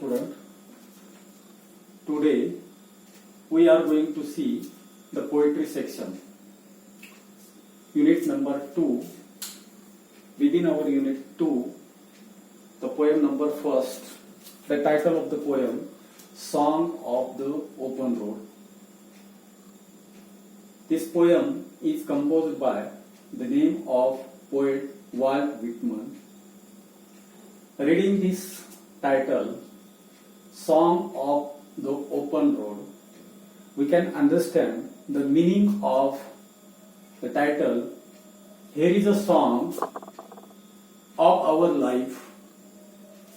student. Today we are going to see the poetry section. Unit number 2. Within our unit 2, the poem number first. The title of the poem, Song of the Open Road. This poem is composed by the name of poet Walt Whitman. Reading this title, Song of the Open Road, we can understand the meaning of the title. Here is a song of our life.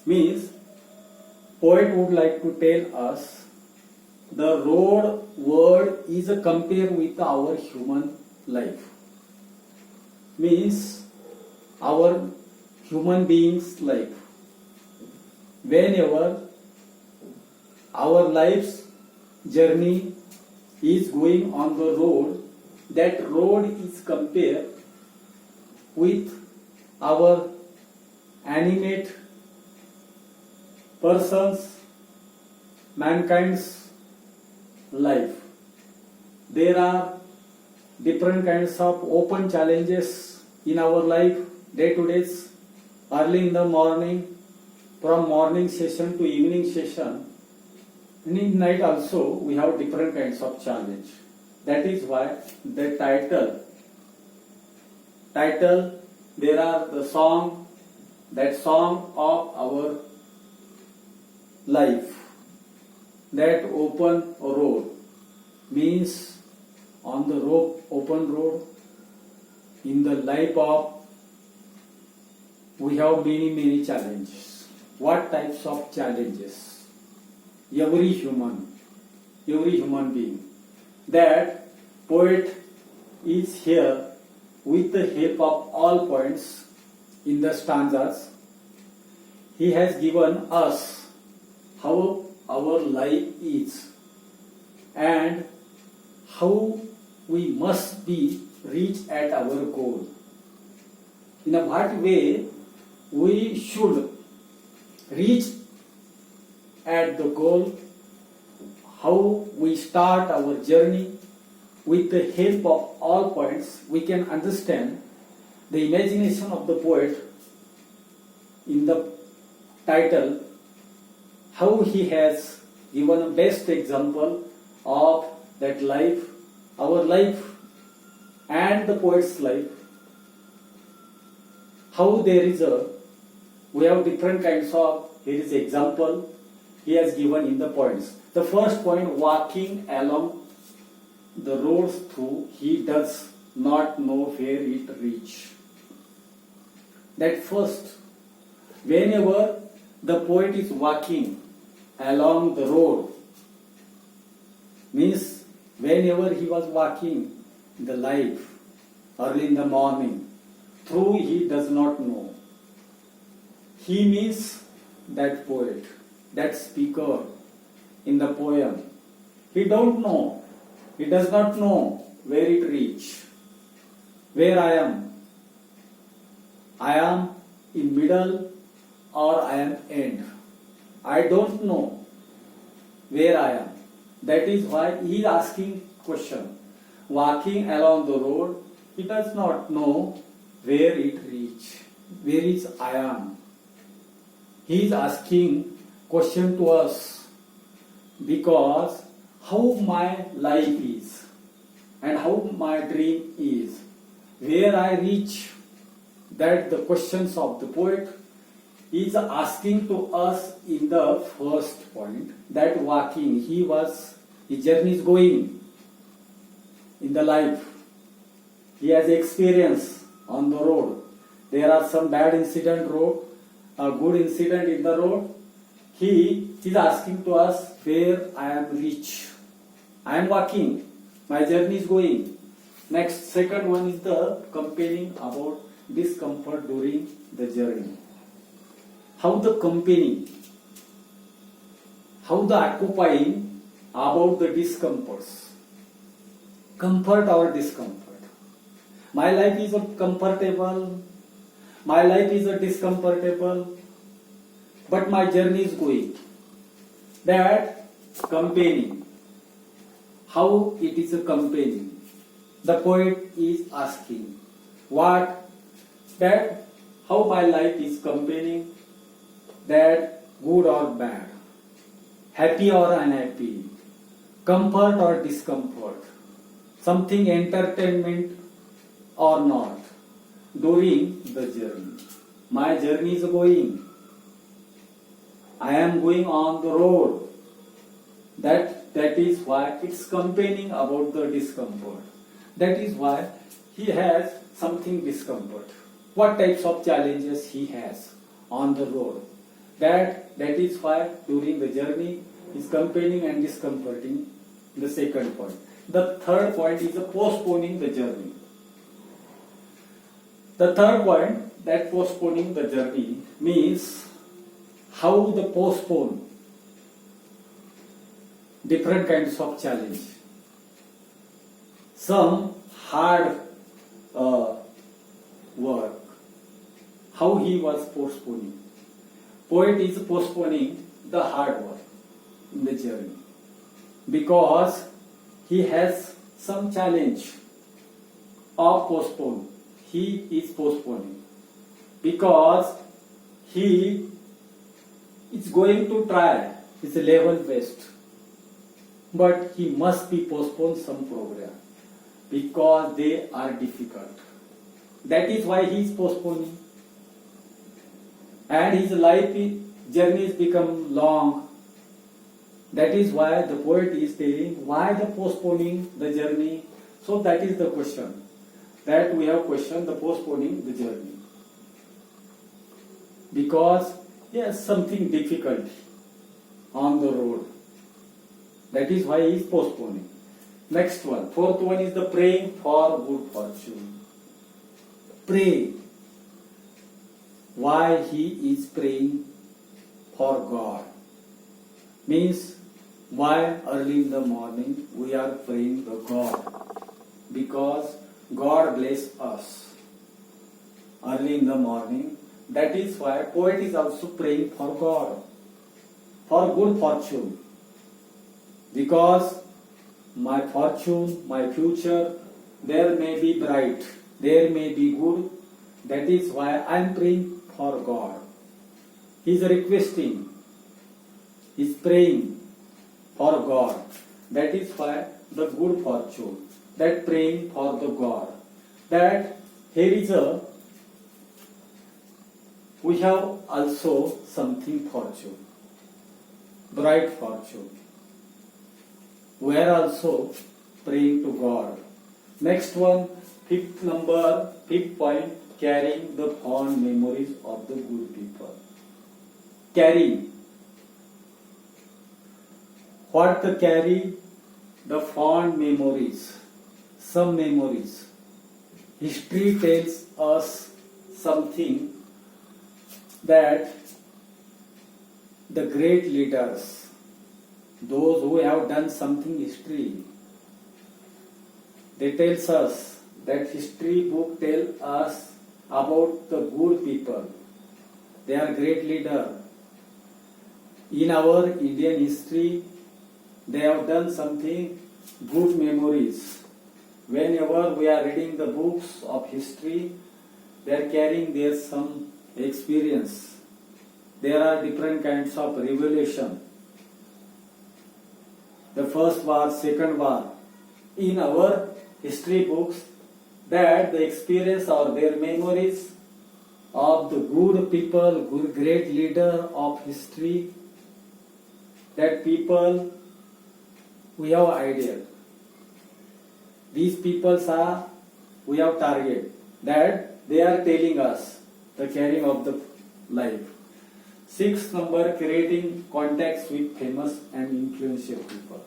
Means, poet would like to tell us the road word is a compare with our human life. Means, our human beings' life. Whenever our life's journey is going on the road, that road is compared with our animate persons, mankind's life. There are different kinds of open challenges in our life, day to day, early in the morning, from morning session to evening session, and in night also we have different kinds of challenge. That is why the title there are the song, that song of our life, that open road, means on the open road in the life of we have many challenges. What types of challenges? Every human being. That poet is here with the help of all points in the stanzas. He has given us how our life is and how we must be reach at our goal. In a what way we should reach at the goal, how we start our journey. With the help of all points, we can understand the imagination of the poet in the title, how he has given a best example of that life, our life and the poet's life, how we have different kinds of, here is example he has given in the points. The first point, walking along the roads through, he does not know where it reach. That first, whenever the poet is walking along the road, means whenever he was walking the life early in the morning, through he does not know. He means that poet, that speaker in the poem. He don't know. He does not know where it reach. Where I am. I am in middle or I am end. I don't know where I am. That is why he is asking question. Walking along the road, he does not know where it reach. Where is I am. He is asking question to us because how my life is and how my dream is, where I reach, that the questions of the poet is asking to us in the first point, that walking, his journey is going in the life. He has experience on the road. There are some bad incident road, a good incident in the road. He is asking to us where I am reach. I am walking. My journey is going. Next, second one is the complaining about discomfort during the journey. How the occupying about the discomforts. Comfort or discomfort. My life is comfortable. My life is discomfortable. But my journey is going. that campaigning, how it is a campaigning. The poet is asking, what, that how my life is campaigning, that good or bad, happy or unhappy, comfort or discomfort, something entertainment or not, during the journey. My journey is going. I am going on the road. That is why it's complaining about the discomfort. That is why he has something discomfort. What types of challenges he has on the road. That is why during the journey is complaining and discomforting. The second point. The third point is postponing the journey. The third point, that postponing the journey means how the postpone different kinds of challenge. Some hard work, how he was postponing. Poet is postponing the hard work in the journey because he has some challenge of postpone. He is postponing because he is going to try his level best, but he must be postponed some program because they are difficult. That is why he is postponing, and his life journey has become long. That is why the poet is telling why the postponing the journey. So that is the question that we have questioned, the postponing the journey, because yes, something difficult on the road. That is why he is postponing. Next one, fourth one is the praying for good fortune. Pray. Why he is praying for God? Means why early in the morning we are praying to God? Because God bless us early in the morning. That is why poet is also praying for God, for good fortune. Because my fortune, my future, there may be bright, there may be good. That is why I am praying for God. He is requesting, he is praying for God. That is why the good fortune, that praying for the God. That here is we have also something fortune, bright fortune. We are also praying to God. Next one, fifth point, carrying the fond memories of the good people. Carry. What the carry? The fond memories. Some memories. History tells us something that the great leaders, those who have done something history, they tells us that history book tell us about the good people. They are great leader. In our Indian history, they have done something good memories. Whenever we are reading the books of history, they are carrying their some experience. There are different kinds of revelation. The first war, second war. In our history books, that the experience or their memories of the good people, good great leader of history, that people, we have idea. These peoples are, we have target, that they are telling us the carrying of the life. Sixth number, creating contacts with famous and influential people.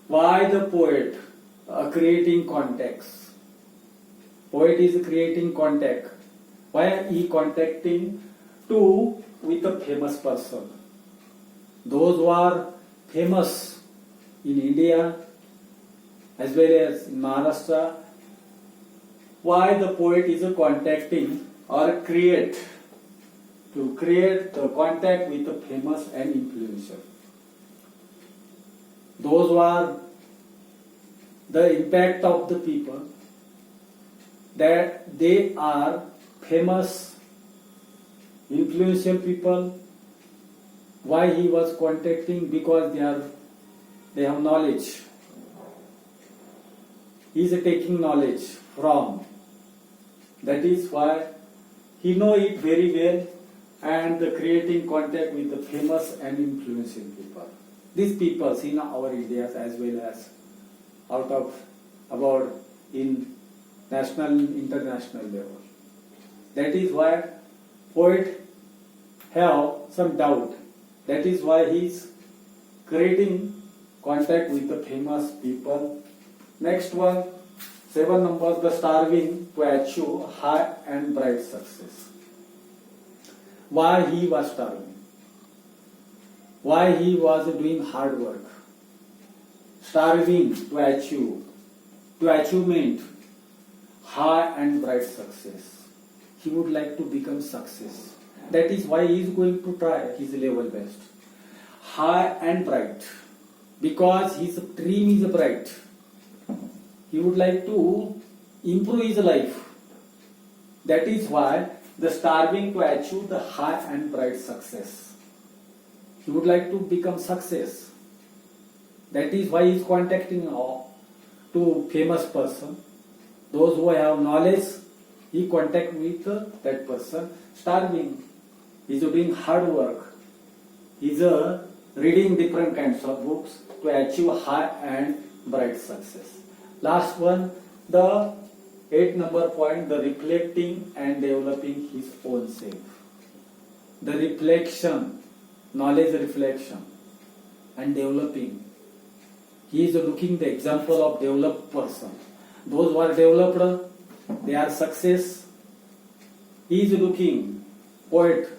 Why the poet creating contacts? Poet is creating contact. Why are he contacting to with a famous person? Those who are famous in India as well as in Maharashtra. Why the poet is contacting or create to create the contact with the famous and influential. Those are the impact of the people, that they are famous, influential people. Why he was contacting? Because they have knowledge. He is taking knowledge from. That is why he know it very well, and creating contact with the famous and influential people. These people in our India as well as about in national, international level. That is why poet have some doubt. That is why he is creating contact with the famous people. Next one, 7 number, the starving to achieve high and bright success. Why he was starving? Why he was doing hard work? Starving to achievement high and bright success. He would like to become success. That is why he is going to try his level best. High and bright. Because his dream is bright. He would like to improve his life. That is why the starving to achieve the high and bright success. He would like to become success. That is why he is contacting to famous person. Those who have knowledge, he contact with that person. Starving, he is doing hard work. He is reading different kinds of books to achieve high and bright success. Last one, the 8 number point, the reflecting and developing his own self. The reflection, knowledge reflection and developing. He is looking the example of developed person. Those who are developed, they are success. He is looking, poet,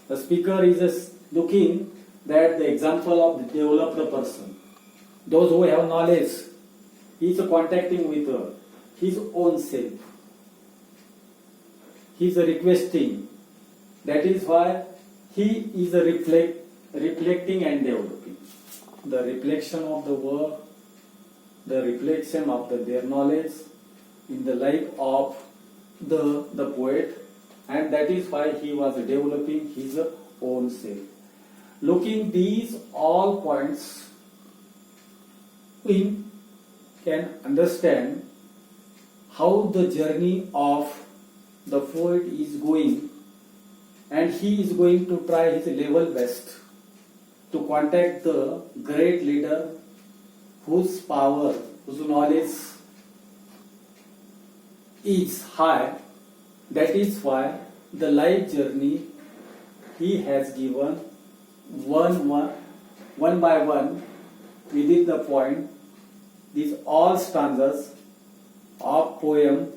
the speaker is looking that the example of the developed person. Those who have knowledge, he is contacting with his own self. He is requesting. That is why he is reflecting and developing. The reflection of the work, the reflection of their knowledge in the life of the poet, and that is why he was developing his own self. Looking these all points, we can understand how the journey of the poet is going, and he is going to try his level best to contact the great leader whose power, whose knowledge is high. That is why the life journey he has given one by one within the point. These all stanzas of poem.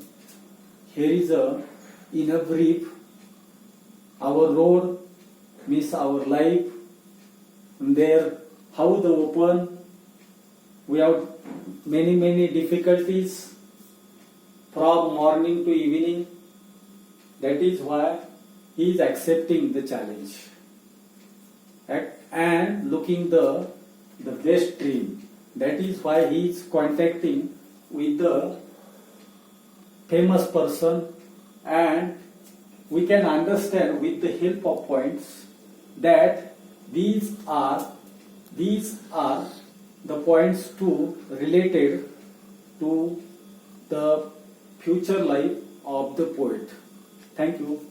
Here is in a brief, our road means our life, and there how the open, we have many difficulties from morning to evening. That is why he is accepting the challenge and looking the best dream. That is why he is contacting with the famous person, and we can understand with the help of points that these are the points related to the future life of the poet. Thank you.